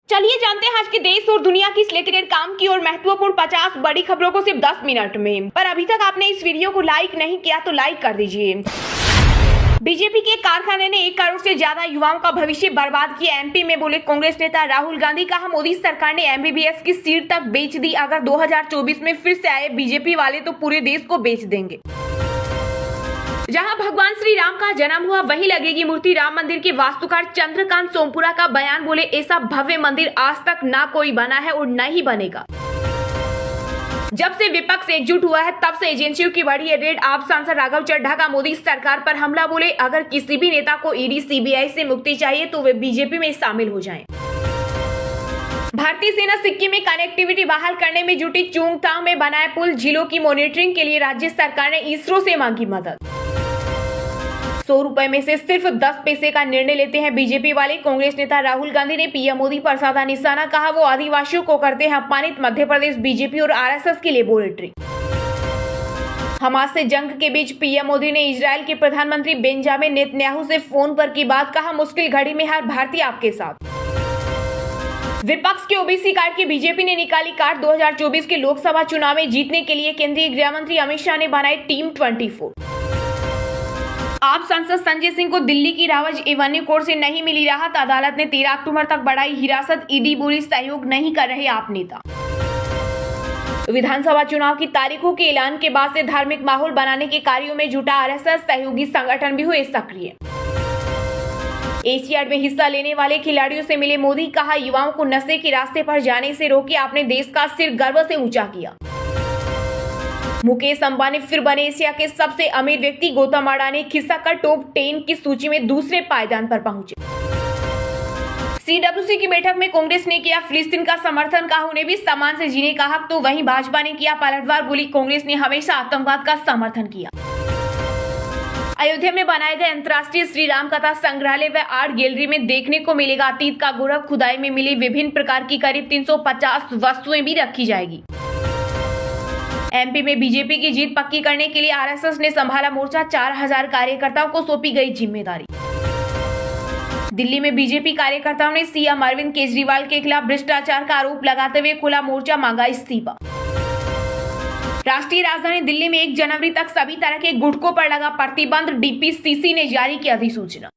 चलिए जानते हैं आज के देश और दुनिया की रिलेटेड काम की और महत्वपूर्ण 50 बड़ी खबरों को सिर्फ 10 मिनट में। पर अभी तक आपने इस वीडियो को लाइक नहीं किया तो लाइक कर दीजिए। बीजेपी के कारखाने ने 1 करोड़ से ज्यादा युवाओं का भविष्य बर्बाद किया। एमपी में बोले कांग्रेस नेता राहुल गांधी। कहा मोदी सरकार ने एमबीबीएस की सीट तक बेच दी। अगर 2024 में फिर से आए बीजेपी वाले तो पूरे देश को बेच देंगे। जहां भगवान श्री राम का जन्म हुआ वहीं लगेगी मूर्ति। राम मंदिर के वास्तुकार चंद्रकांत सोमपुरा का बयान। बोले ऐसा भव्य मंदिर आज तक ना कोई बना है और न ही बनेगा। जब से विपक्ष एकजुट हुआ है तब से एजेंसियों की बढ़ी है रेड। आप सांसद राघव चड्ढा का मोदी सरकार पर हमला। बोले अगर किसी भी नेता को ईडी सीबीआई से मुक्ति चाहिए तो वे बीजेपी में शामिल हो जाएं। भारतीय सेना सिक्किम में कनेक्टिविटी बहाल करने में जुटी। चुंगथांग में बनाए पुल। झीलों की मॉनिटरिंग के लिए राज्य सरकार ने इसरो से मांगी मदद। 100 रुपए में से सिर्फ 10 पैसे का निर्णय लेते हैं बीजेपी वाले। कांग्रेस नेता राहुल गांधी ने पीएम मोदी पर साधा निशाना। कहा वो आदिवासियों को करते हैं अपमानित। मध्य प्रदेश बीजेपी और आरएसएस की लेबोरेटरी। हमास से जंग के बीच पीएम मोदी ने इजराइल के प्रधानमंत्री बेंजामिन नेतन्याहू से फोन पर की बात। कहा मुश्किल घड़ी में हर भारतीय आपके साथ। विपक्ष के ओबीसी कार्ड की बीजेपी ने निकाली कार्ड। 2024 के लोकसभा चुनाव में जीतने के लिए केंद्रीय गृह मंत्री अमित शाह ने बनाई टीम 24। आप सांसद संजय सिंह को दिल्ली की रावज एवेन्यू कोर्ट से नहीं मिली राहत। अदालत ने 13 अक्टूबर तक बढ़ाई हिरासत। ईडी बोली सहयोग नहीं कर रहे आप नेता। विधानसभा चुनाव की तारीखों के ऐलान के बाद से धार्मिक माहौल बनाने के कार्यों में जुटा आरएसएस। सहयोगी संगठन भी हुए सक्रिय। एशियाड में हिस्सा लेने वाले खिलाड़ियों से मिले मोदी। कहा युवाओं को नशे के रास्ते पर जाने से रोके। आपने देश का सिर गर्व से ऊंचा किया। मुकेश अंबानी फिर बने एशिया के सबसे अमीर व्यक्ति। गौतम अडानी खिसक कर टॉप 10 की सूची में दूसरे पायदान पर पहुंचे। सीडब्ल्यूसी की बैठक में कांग्रेस ने किया फिलिस्तीन का समर्थन। कहा उन्हें भी सम्मान से जीने का हक। तो वहीं भाजपा ने किया पलटवार। बोली कांग्रेस ने हमेशा आतंकवाद का समर्थन किया। अयोध्या में बनाए गए अंतर्राष्ट्रीय श्री राम कथा संग्रहालय व आर्ट गैलरी में देखने को मिलेगा अतीत का गौरव। खुदाई में मिली विभिन्न प्रकार की करीब 350 वस्तुएं भी रखी जाएगी। एमपी में बीजेपी की जीत पक्की करने के लिए आरएसएस ने संभाला मोर्चा। 4000 कार्यकर्ताओं को सौंपी गई जिम्मेदारी। दिल्ली में बीजेपी कार्यकर्ताओं ने सीएम अरविंद केजरीवाल के खिलाफ भ्रष्टाचार का आरोप लगाते हुए खुला मोर्चा। मांगा इस्तीफा। राष्ट्रीय राजधानी दिल्ली में 1 जनवरी तक सभी तरह के गुटखों पर लगा प्रतिबंध। डीपीसीसी ने जारी की अधिसूचना।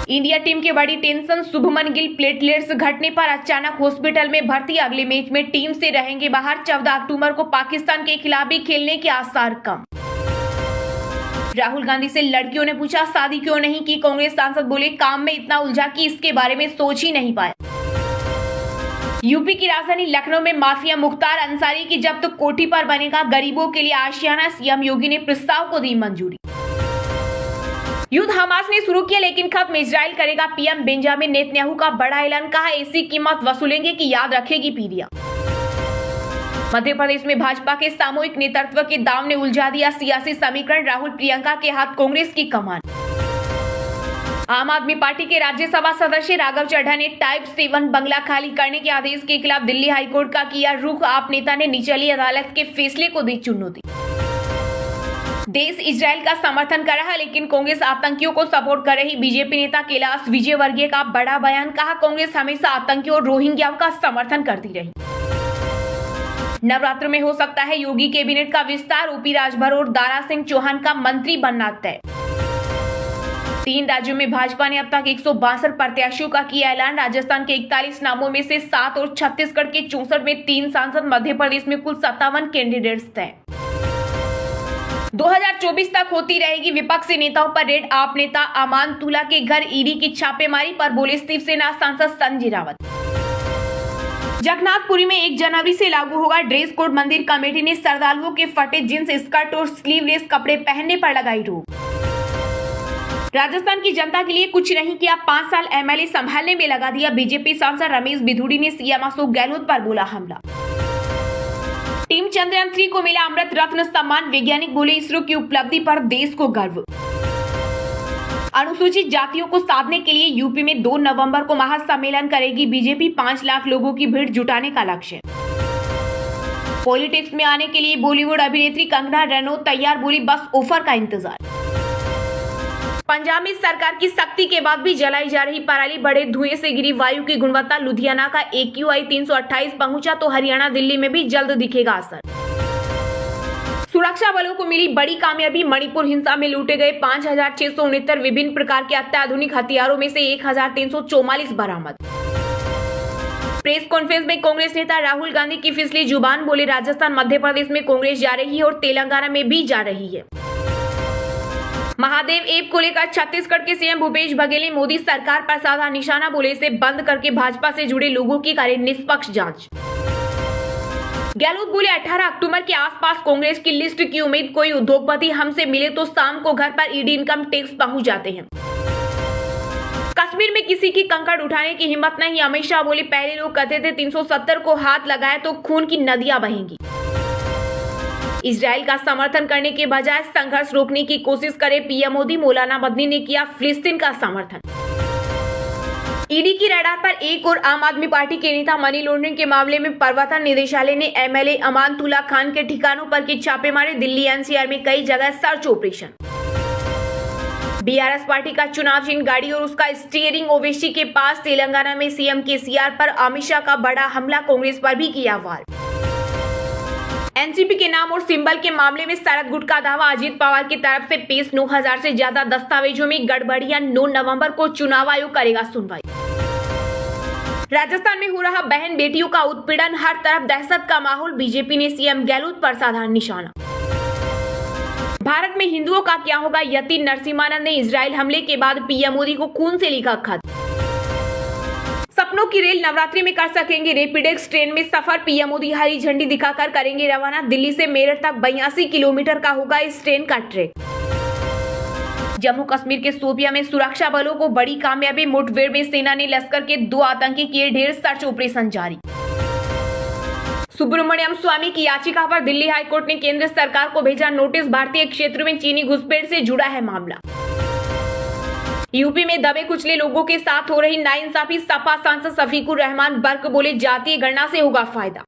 इंडिया टीम की बड़ी टेंशन। शुभमन गिल प्लेटलेट्स घटने पर अचानक हॉस्पिटल में भर्ती। अगले मैच में टीम से रहेंगे बाहर। 14 अक्टूबर को पाकिस्तान के खिलाफ भी खेलने के आसार कम। राहुल गांधी से लड़कियों ने पूछा शादी क्यों नहीं की। कांग्रेस सांसद बोले काम में इतना उलझा कि इसके बारे में सोच ही नहीं पाया। यूपी की राजधानी लखनऊ में माफिया मुख्तार अंसारी की जब्त। कोठी पर बनेगा गरीबों के लिए आशियाना। सीएम योगी ने प्रस्ताव को दी मंजूरी। युद्ध हमास ने शुरू किया लेकिन खत्म इजराइल करेगा। पीएम बेंजामिन नेतन्याहू का बड़ा ऐलान। कहा ऐसी कीमत वसूलेंगे कि याद रखेगी पीढ़ियां। मध्य प्रदेश में भाजपा के सामूहिक नेतृत्व के दांव ने उलझा दिया सियासी समीकरण। राहुल प्रियंका के हाथ कांग्रेस की कमान। आम आदमी पार्टी के राज्यसभा सदस्य राघव चड्ढा ने टाइप 7 बंगला खाली करने के आदेश के खिलाफ दिल्ली हाईकोर्ट का किया रुख। आप नेता ने निचली अदालत के फैसले को दी चुनौती। देश इजराइल का समर्थन कर रहा लेकिन कांग्रेस आतंकियों को सपोर्ट कर रही। बीजेपी नेता कैलाश विजयवर्गीय का बड़ा बयान। कहा कांग्रेस हमेशा आतंकियों और रोहिंग्याओं का समर्थन करती रही। नवरात्र में हो सकता है योगी कैबिनेट का विस्तार। ओपी राजभर और दारा सिंह चौहान का मंत्री बनना तय। 3 राज्यों में भाजपा ने अब तक 162 प्रत्याशियों का किया ऐलान। राजस्थान के 41 नामों में से 7 और छत्तीसगढ़ के 64 में 3 सांसद। मध्य प्रदेश में कुल 57 कैंडिडेट्स तय। 2024 तक होती रहेगी विपक्षी नेताओं पर रेड। आप नेता अमानतुल्ला के घर ईडी की छापेमारी पर बोले शिवसेना सांसद संजय रावत। जगन्नाथपुरी में 1 जनवरी से लागू होगा ड्रेस कोड। मंदिर कमेटी ने श्रद्धालुओं के फटे जींस स्कर्ट और स्लीवलेस कपड़े पहनने पर लगाई रोक। राजस्थान की जनता के लिए कुछ नहीं किया। 5 साल एमएलए संभालने में लगा दिया। बीजेपी सांसद रमेश बिधूड़ी ने सीएम अशोक गहलोत पर बोला हमला। टीम चंद्रयान 3 को मिला अमृत रत्न सम्मान। वैज्ञानिक बोले इसरो की उपलब्धि पर देश को गर्व। अनुसूचित जातियों को साधने के लिए यूपी में 2 नवंबर को महासम्मेलन करेगी बीजेपी। 5 लाख लोगों की भीड़ जुटाने का लक्ष्य। पॉलिटिक्स में आने के लिए बॉलीवुड अभिनेत्री कंगना रनौत तैयार। बोली बस ऑफर का इंतजार। पंजाब में सरकार की सख्ती के बाद भी जलाई जा रही पराली बड़े धुएं से गिरी वायु की गुणवत्ता। लुधियाना का AQI 328 पहुंचा तो हरियाणा दिल्ली में भी जल्द दिखेगा असर। सुरक्षा बलों को मिली बड़ी कामयाबी। मणिपुर हिंसा में लूटे गए 5,669 विभिन्न प्रकार के अत्याधुनिक हथियारों में से 1,344 बरामद। प्रेस कॉन्फ्रेंस में कांग्रेस नेता राहुल गांधी की फिसली जुबान, बोले राजस्थान मध्य प्रदेश में कांग्रेस जा रही है और तेलंगाना में भी जा रही है। महादेव ऐप को लेकर छत्तीसगढ़ के सीएम भूपेश बघेल ने मोदी सरकार पर साधा निशाना, बोले इसे बंद करके भाजपा से जुड़े लोगों की करें निष्पक्ष जांच। गहलोत बोले 18 अक्टूबर के आसपास कांग्रेस की लिस्ट की उम्मीद, कोई उद्योगपति हमसे मिले तो शाम को घर पर ईडी इनकम टैक्स पहुंच जाते हैं। कश्मीर में किसी की कंकड़ उठाने की हिम्मत नहीं, अमित शाह बोले पहले लोग कहते थे 370 को हाथ लगाए तो खून की नदियां बहेंगी। इजराइल का समर्थन करने के बजाय संघर्ष रोकने की कोशिश करे पीएम मोदी, मौलाना मदनी ने किया फिलिस्तीन का समर्थन। ईडी की रडार पर एक और आम आदमी पार्टी के नेता। मनी लॉन्ड्रिंग के मामले में प्रवर्तन निदेशालय ने MLA अमानतुल्ला खान के ठिकानों पर किए छापे मारे। दिल्ली NCR में कई जगह सर्च ऑपरेशन। BRS पार्टी का चुनाव चिन्ह गाड़ी और उसका स्टीयरिंग ओवैसी के पास। तेलंगाना में सीएम KCR पर अमित शाह का बड़ा हमला, कांग्रेस पर भी किया वार। एनसीपी के नाम और सिंबल के मामले में शरद गुट का दावा, अजीत पवार की तरफ से पेश 9,000 से ज्यादा दस्तावेजों में गड़बड़ियां। 9 नवंबर को चुनाव आयोग करेगा सुनवाई। राजस्थान में हो रहा बहन बेटियों का उत्पीड़न, हर तरफ दहशत का माहौल। बीजेपी ने सीएम गहलोत पर साधा निशाना। भारत में हिंदुओं का क्या होगा, यतीन नरसिम्हानंद ने इजराइल हमले के बाद पीएम मोदी को खून से लिखा खत। सपनों की रेल नवरात्रि में कर सकेंगे रैपिडेक्स ट्रेन में सफर। पीएम मोदी हरी झंडी दिखाकर करेंगे रवाना। दिल्ली से मेरठ तक 82 किलोमीटर का होगा इस ट्रेन का ट्रैक। जम्मू कश्मीर के शोपियां में सुरक्षा बलों को बड़ी कामयाबी। मुठभेड़ में सेना ने लश्कर के 2 आतंकी किए ढेर, सर्च ऑपरेशन जारी। सुब्रमण्यम स्वामी की याचिका पर दिल्ली हाईकोर्ट ने केंद्र सरकार को भेजा नोटिस। भारतीय क्षेत्र में चीनी घुसपैठ से जुड़ा है मामला। यूपी में दबे कुचले लोगों के साथ हो रही नाइंसाफी। सपा सांसद शफीकुर रहमान बर्क बोले जातीय गणना से होगा फायदा।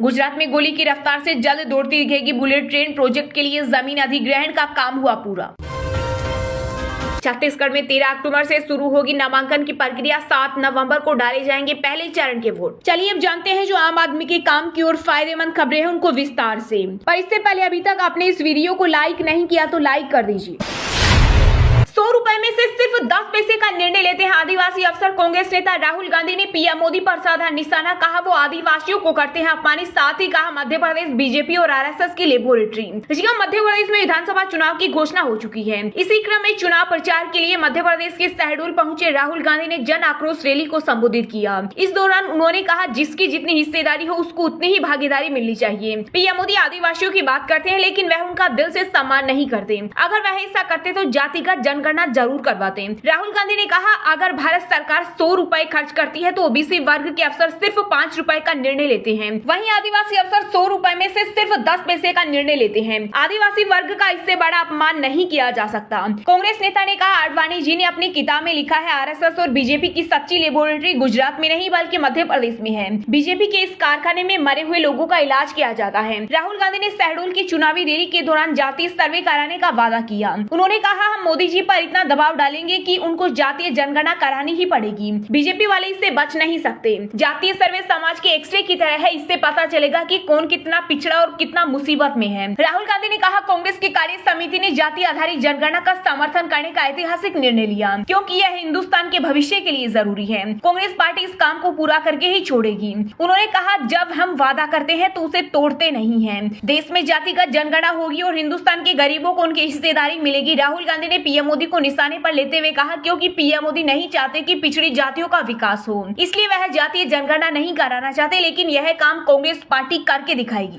गुजरात में गोली की रफ्तार से जल्द दौड़ती दिखेगी बुलेट ट्रेन। प्रोजेक्ट के लिए जमीन अधिग्रहण का काम हुआ पूरा। छत्तीसगढ़ में 13 अक्टूबर से शुरू होगी नामांकन की प्रक्रिया। 7 नवंबर को डाले जाएंगे पहले चरण के वोट। चलिए अब जानते हैं जो आम आदमी के काम की और फायदेमंद खबरें हैं उनको विस्तार से। पर इससे पहले अभी तक आपने इस वीडियो को लाइक नहीं किया तो लाइक कर दीजिए। 100 रुपए में से सिर्फ 10 पैसे का निर्णय लेते हैं आदिवासी अफसर। कांग्रेस नेता राहुल गांधी ने पीएम मोदी पर साधा निशाना, कहा वो आदिवासियों को करते हैं अपमानित। साथ ही कहा मध्य प्रदेश बीजेपी और RSS की लेबोरेटरी। मध्य प्रदेश में विधानसभा चुनाव की घोषणा हो चुकी है। इसी क्रम में चुनाव प्रचार के लिए मध्य प्रदेश के शहडोल पहुंचे राहुल गांधी ने जन आक्रोश रैली को संबोधित किया। इस दौरान उन्होंने कहा जिसकी जितनी हिस्सेदारी हो उसको उतनी ही भागीदारी मिलनी चाहिए। पीएम मोदी आदिवासियों की बात करते हैं लेकिन वह उनका दिल से सम्मान नहीं करते। अगर वह ऐसा करते तो जातिगत जनगणना जरूर करवाते। राहुल गांधी ने कहा अगर भारत सरकार 100 रुपए खर्च करती है तो ओबीसी वर्ग के अफसर सिर्फ 5 रुपए का निर्णय लेते हैं। वहीं आदिवासी अफसर 100 रुपए में से सिर्फ 10 पैसे का निर्णय लेते हैं। आदिवासी वर्ग का इससे बड़ा अपमान नहीं किया जा सकता। कांग्रेस नेता ने कहा आडवाणी जी ने अपनी किताब में लिखा है RSS और बीजेपी की सच्ची लेबोरेटरी गुजरात में नहीं बल्कि मध्य प्रदेश में है। बीजेपी के इस कारखाने में मरे हुए लोगों का इलाज किया जाता है। राहुल गांधी ने शहडोल की चुनावी रैली के दौरान जातीय सर्वे कराने का वादा किया। उन्होंने कहा हम मोदी जी पर इतना दबाव डालेंगे कि उनको जातीय जनगणना करानी ही पड़ेगी। बीजेपी वाले इससे बच नहीं सकते। जातीय सर्वे समाज के एक्सरे की तरह है, इससे पता चलेगा कि कौन कितना पिछड़ा और कितना मुसीबत में है। राहुल गांधी ने कहा कांग्रेस की कार्य समिति ने जातीय आधारित जनगणना का समर्थन करने का ऐतिहासिक निर्णय लिया क्योंकि यह हिंदुस्तान के भविष्य के लिए जरूरी है। कांग्रेस पार्टी इस काम को पूरा करके ही छोड़ेगी। उन्होंने कहा जब हम वादा करते हैं तो उसे तोड़ते नहीं है। देश में जातिगत जनगणना होगी और हिंदुस्तान के गरीबों को उनकी हिस्सेदारी मिलेगी। राहुल गांधी ने पीएम मोदी को निशाने पर लेते हुए कहा क्योंकि पीएम मोदी नहीं चाहते कि पिछड़ी जातियों का विकास हो, इसलिए वह जातीय जनगणना नहीं कराना चाहते, लेकिन यह काम कांग्रेस पार्टी करके दिखाएगी।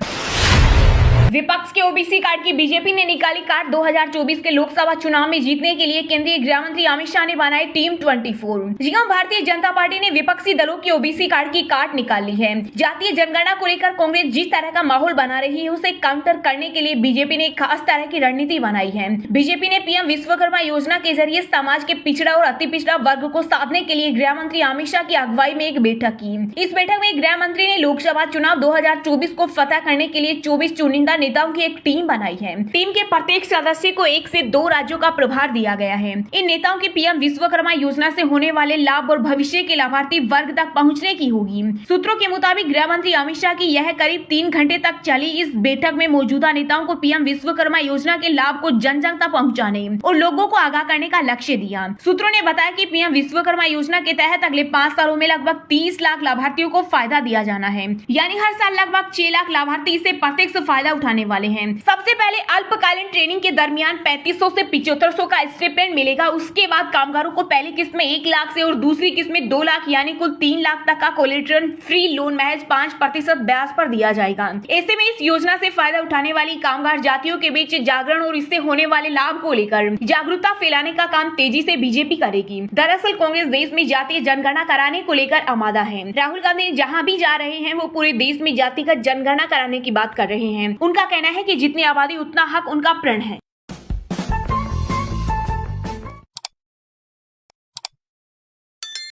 विपक्ष के ओबीसी कार्ड की बीजेपी ने निकाली कार्ड। 2024 के लोकसभा चुनाव में जीतने के लिए केंद्रीय गृह मंत्री अमित शाह ने बनाई टीम 24। भारतीय जनता पार्टी ने विपक्षी दलों की ओबीसी कार्ड की कार्ड निकाली है। जातीय जनगणना को लेकर कांग्रेस जिस तरह का माहौल बना रही है उसे काउंटर करने के लिए बीजेपी ने एक खास तरह की रणनीति बनाई है। बीजेपी ने पीएम विश्वकर्मा योजना के जरिए समाज के पिछड़ा और अति पिछड़ा वर्ग को साधने के लिए गृह मंत्री अमित शाह की अगुवाई में एक बैठक की। इस बैठक में गृह मंत्री ने लोकसभा चुनाव 2024 को फतह करने के लिए 24 चुनिंदा नेताओं की एक टीम बनाई है। टीम के प्रत्येक सदस्य को 1 से 2 राज्यों का प्रभार दिया गया है। इन नेताओं की पीएम विश्वकर्मा योजना से होने वाले लाभ और भविष्य के लाभार्थी वर्ग तक पहुंचने की होगी। सूत्रों के मुताबिक गृह मंत्री अमित शाह की यह करीब 3 घंटे तक चली इस बैठक में मौजूदा नेताओं को पीएम विश्वकर्मा योजना के लाभ को जन जन तक पहुँचाने और लोगों को आगाह करने का लक्ष्य दिया। सूत्रों ने बताया कि पीएम विश्वकर्मा योजना के तहत अगले 5 सालों में लगभग 30 लाख लाभार्थियों को फायदा दिया जाना है, यानी हर साल लगभग 6 लाख लाभार्थी इससे प्रत्यक्ष फायदा उठाने वाले हैं। सबसे पहले अल्पकालीन ट्रेनिंग के दरमियान 3500 से 7500 का स्टिपेंड मिलेगा। उसके बाद कामगारों को पहली किस्त में 1 लाख से और दूसरी किस्त में 2 लाख यानी कुल 3 लाख तक का कोलेटरल फ्री लोन महज 5% ब्याज पर दिया जाएगा। ऐसे में इस योजना से फायदा उठाने वाली कामगार जातियों के बीच जागरण और इससे होने वाले लाभ को लेकर जागरूकता फैलाने का काम तेजी से बीजेपी करेगी। दरअसल कांग्रेस देश में जातीय जनगणना कराने को लेकर आमादा है। राहुल गांधी जहां भी जा रहे हैं वो पूरे देश में जातिगत जनगणना कराने की बात कर रहे हैं। उनका कहना है कि जितनी आबादी उतना हक उनका प्रण है।